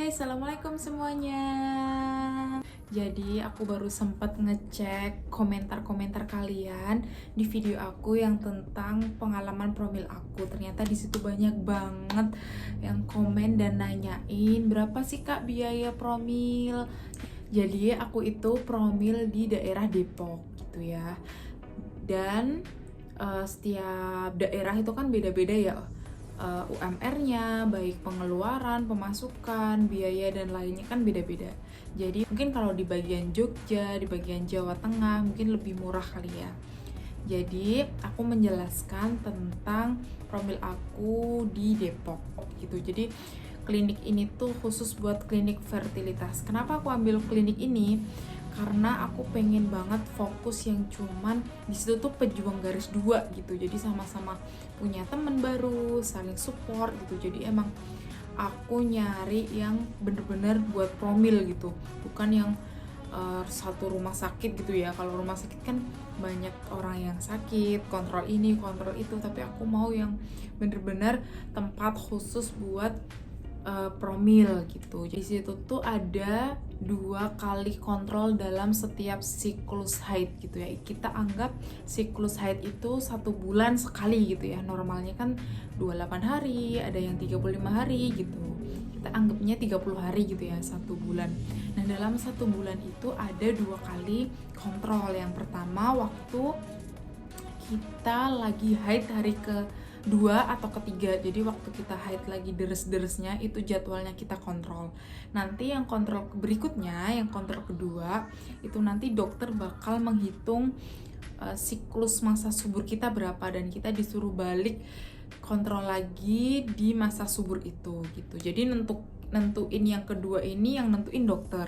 Hai, assalamualaikum semuanya. Jadi aku baru sempat ngecek komentar-komentar kalian di video aku yang tentang pengalaman promil aku. Ternyata di situ banyak banget yang komen dan nanyain berapa sih Kak biaya promil. Jadi aku itu promil di daerah Depok gitu ya. Dan setiap daerah itu kan beda-beda ya, UMR-nya, baik pengeluaran, pemasukan, biaya, dan lainnya kan beda-beda. Jadi mungkin kalau di bagian Jogja, di bagian Jawa Tengah mungkin lebih murah kali ya. Jadi aku menjelaskan tentang promil aku di Depok gitu. Jadi klinik ini tuh khusus buat klinik fertilitas. Kenapa aku ambil klinik ini? Karena aku pengen banget fokus yang cuman di situ tuh pejuang garis dua gitu. Jadi sama-sama punya temen baru, saling support gitu. Jadi emang aku nyari yang bener-bener buat promil gitu, bukan yang satu rumah sakit gitu ya. Kalau rumah sakit kan banyak orang yang sakit, kontrol ini, kontrol itu, tapi aku mau yang bener-bener tempat khusus buat promil gitu. Jadi situ tuh ada 2 kali kontrol dalam setiap siklus haid gitu ya. Kita anggap siklus haid itu 1 bulan sekali gitu ya. Normalnya kan 28 hari, ada yang 35 hari gitu. Kita anggapnya 30 hari gitu ya, 1 bulan. Nah, dalam 1 bulan itu ada 2 kali kontrol. Yang pertama waktu kita lagi haid hari kedua atau ketiga. Jadi waktu kita haid lagi deres-deresnya itu jadwalnya kita kontrol. Nanti yang kontrol berikutnya, yang kontrol kedua itu nanti dokter bakal menghitung siklus masa subur kita berapa, dan kita disuruh balik kontrol lagi di masa subur itu gitu. Jadi nentuin yang kedua ini yang nentuin dokter.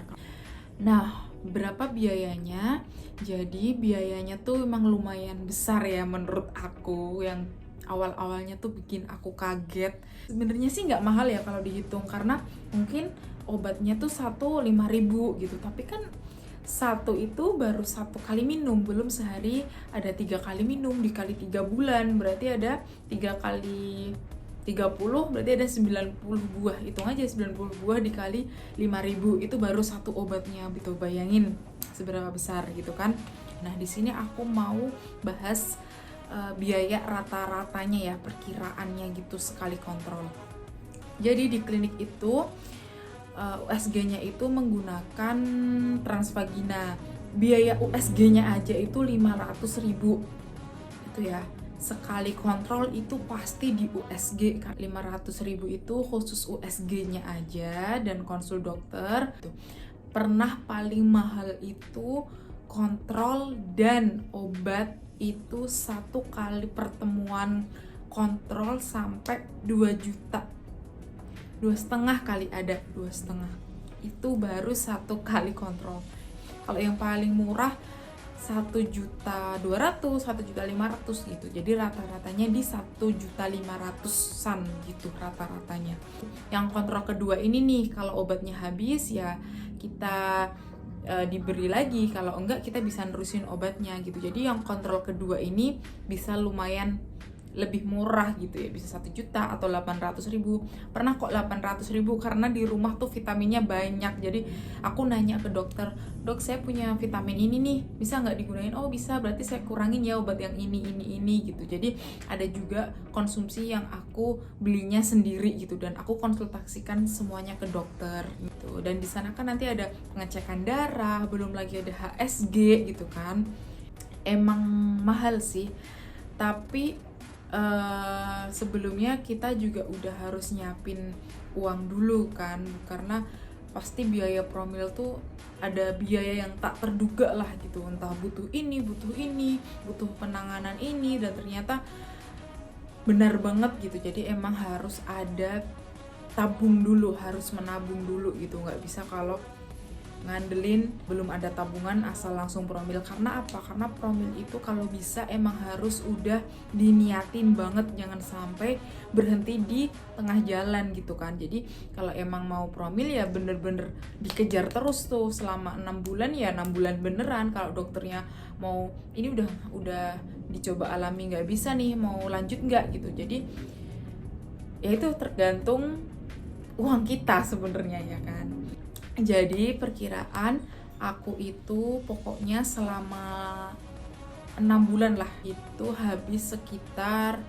Nah, berapa biayanya? Jadi biayanya tuh memang lumayan besar ya menurut aku, yang awal-awalnya tuh bikin aku kaget. Sebenarnya sih nggak mahal ya kalau dihitung, karena mungkin obatnya tuh 5.000 gitu, tapi kan satu itu baru 1 kali minum, belum sehari ada 3 kali minum, dikali 3 bulan berarti ada 3 kali 30, berarti ada 90 buah. Hitung aja 90 buah dikali 5.000 itu baru satu obatnya gitu. Bayangin seberapa besar gitu kan. Nah, di sini aku mau bahas biaya rata-ratanya ya, perkiraannya gitu sekali kontrol. Jadi di klinik itu USG-nya itu menggunakan transvagina. Biaya USG-nya aja itu 500.000 itu ya. Sekali kontrol itu pasti di USG kan. 500.000 itu khusus USG-nya aja dan konsul dokter. Pernah paling mahal itu kontrol dan obat itu 1 kali pertemuan kontrol sampai 2 juta. 2,5 kali ada, 2,5 itu baru 1 kali kontrol. Kalau yang paling murah 1.200.000, 1.500.000 gitu. Jadi rata-ratanya di 1.500.000-an gitu rata-ratanya. Yang kontrol kedua ini nih, kalau obatnya habis ya kita diberi lagi, kalau enggak kita bisa nerusin obatnya gitu. Jadi yang kontrol kedua ini bisa lumayan lebih murah gitu ya, bisa 1 juta atau 800.000. Pernah kok 800.000 karena di rumah tuh vitaminnya banyak. Jadi aku nanya ke dokter, dok saya punya vitamin ini nih, bisa nggak digunain? Oh bisa, berarti saya kurangin ya obat yang ini gitu. Jadi ada juga konsumsi yang aku belinya sendiri gitu, dan aku konsultasikan semuanya ke dokter gitu. Dan di sana kan nanti ada pengecekan darah, belum lagi ada HSG gitu kan. Emang mahal sih, tapi sebelumnya kita juga udah harus nyiapin uang dulu kan, karena pasti biaya promil tuh ada biaya yang tak terduga lah gitu, entah butuh ini, butuh penanganan ini, dan ternyata benar banget gitu. Jadi emang harus ada tabung dulu, harus menabung dulu gitu, nggak bisa kalau ngandelin belum ada tabungan asal langsung promil. Karena apa? Karena promil itu kalau bisa emang harus udah diniatin banget, jangan sampai berhenti di tengah jalan gitu kan. Jadi kalau emang mau promil ya bener-bener dikejar terus tuh selama 6 bulan ya 6 bulan beneran. Kalau dokternya mau ini udah dicoba alami nggak bisa nih, mau lanjut nggak gitu. Jadi ya itu tergantung uang kita sebenarnya ya kan. Jadi perkiraan aku itu pokoknya selama 6 bulan lah itu habis sekitar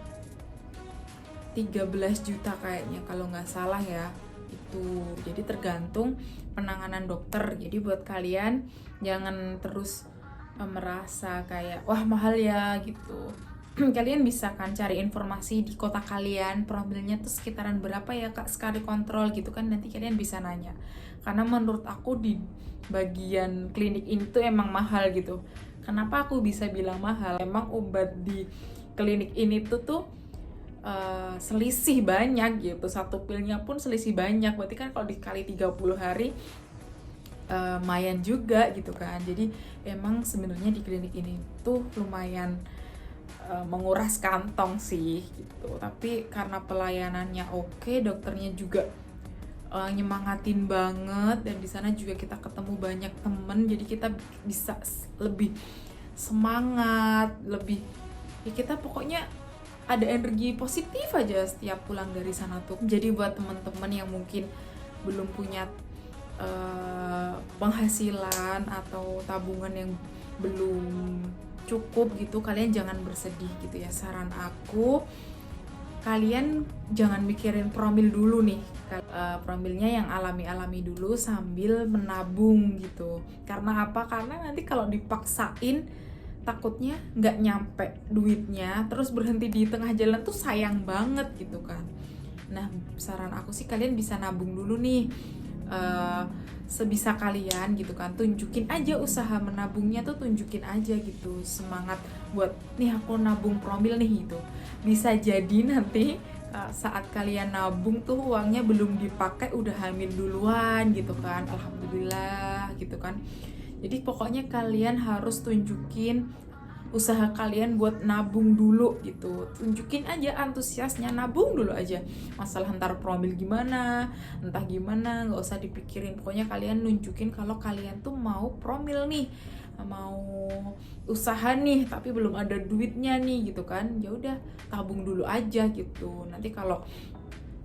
13 juta kayaknya kalau nggak salah ya itu. Jadi tergantung penanganan dokter. Jadi buat kalian jangan terus merasa kayak wah mahal ya gitu. Kalian bisa kan cari informasi di kota kalian promilnya tuh sekitaran berapa ya kak sekali kontrol gitu kan, nanti kalian bisa nanya. Karena menurut aku di bagian klinik ini tuh emang mahal gitu. Kenapa aku bisa bilang mahal? Emang obat di klinik ini tuh selisih banyak gitu, satu pilnya pun selisih banyak, berarti kan kalau dikali 30 hari lumayan juga gitu kan. Jadi emang sebenarnya di klinik ini tuh lumayan menguras kantong sih gitu. Tapi karena pelayanannya oke, dokternya juga nyemangatin banget, dan di sana juga kita ketemu banyak temen, jadi kita bisa lebih semangat, lebih ya kita pokoknya ada energi positif aja setiap pulang dari sana tuh. Jadi buat teman-teman yang mungkin belum punya penghasilan atau tabungan yang belum cukup gitu, kalian jangan bersedih gitu ya. Saran aku, kalian jangan mikirin promil dulu nih, promilnya yang alami-alami dulu sambil menabung gitu. Karena apa? Karena nanti kalau dipaksain takutnya nggak nyampe duitnya, terus berhenti di tengah jalan tuh sayang banget gitu kan. Nah saran aku sih kalian bisa nabung dulu nih, sebisa kalian gitu kan. Tunjukin aja usaha menabungnya tuh, tunjukin aja gitu semangat buat nih aku nabung promil nih gitu. Bisa jadi nanti saat kalian nabung tuh uangnya belum dipakai udah hamil duluan gitu kan, alhamdulillah gitu kan. Jadi pokoknya kalian harus tunjukin usaha kalian buat nabung dulu gitu. Tunjukin aja antusiasnya, nabung dulu aja. Masalah ntar promil gimana, entah gimana, nggak usah dipikirin. Pokoknya kalian nunjukin kalau kalian tuh mau promil nih, mau usaha nih, tapi belum ada duitnya nih gitu kan. Ya udah tabung dulu aja gitu. Nanti kalau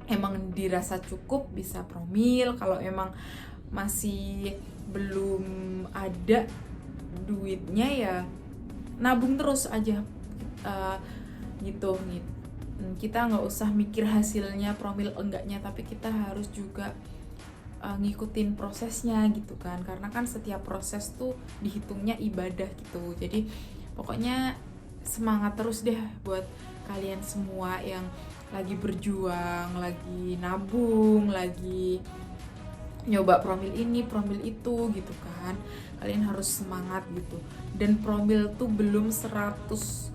emang dirasa cukup bisa promil, kalau emang masih belum ada duitnya ya nabung terus aja gitu. Kita nggak usah mikir hasilnya promil enggaknya, tapi kita harus juga ngikutin prosesnya gitu kan, karena kan setiap proses tuh dihitungnya ibadah gitu. Jadi pokoknya semangat terus deh buat kalian semua yang lagi berjuang, lagi nabung, lagi nyoba promil ini, promil itu gitu kan. Kalian harus semangat gitu. Dan promil tuh belum 100%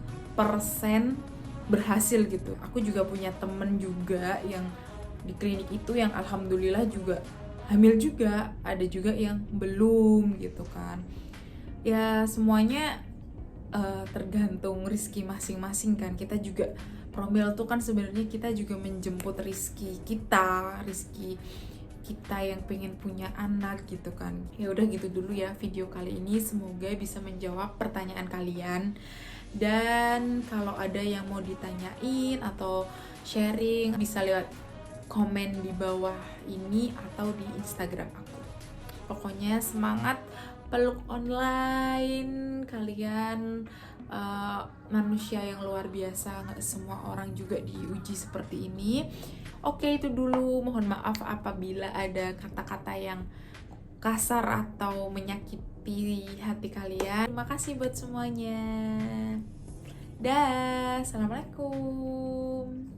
berhasil gitu. Aku juga punya temen juga yang di klinik itu yang alhamdulillah juga hamil juga, ada juga yang belum gitu kan. Ya semuanya tergantung rezeki masing-masing kan. Kita juga promil tuh kan sebenarnya kita juga menjemput rezeki kita, rezeki kita yang pengen punya anak gitu kan. Ya udah gitu dulu ya video kali ini, semoga bisa menjawab pertanyaan kalian. Dan kalau ada yang mau ditanyain atau sharing bisa lewat komen di bawah ini atau di Instagram aku. Pokoknya semangat, peluk online, kalian manusia yang luar biasa, nggak semua orang juga diuji seperti ini. Oke, itu dulu. Mohon maaf apabila ada kata-kata yang kasar atau menyakiti hati kalian. Terima kasih buat semuanya. Dah, assalamualaikum.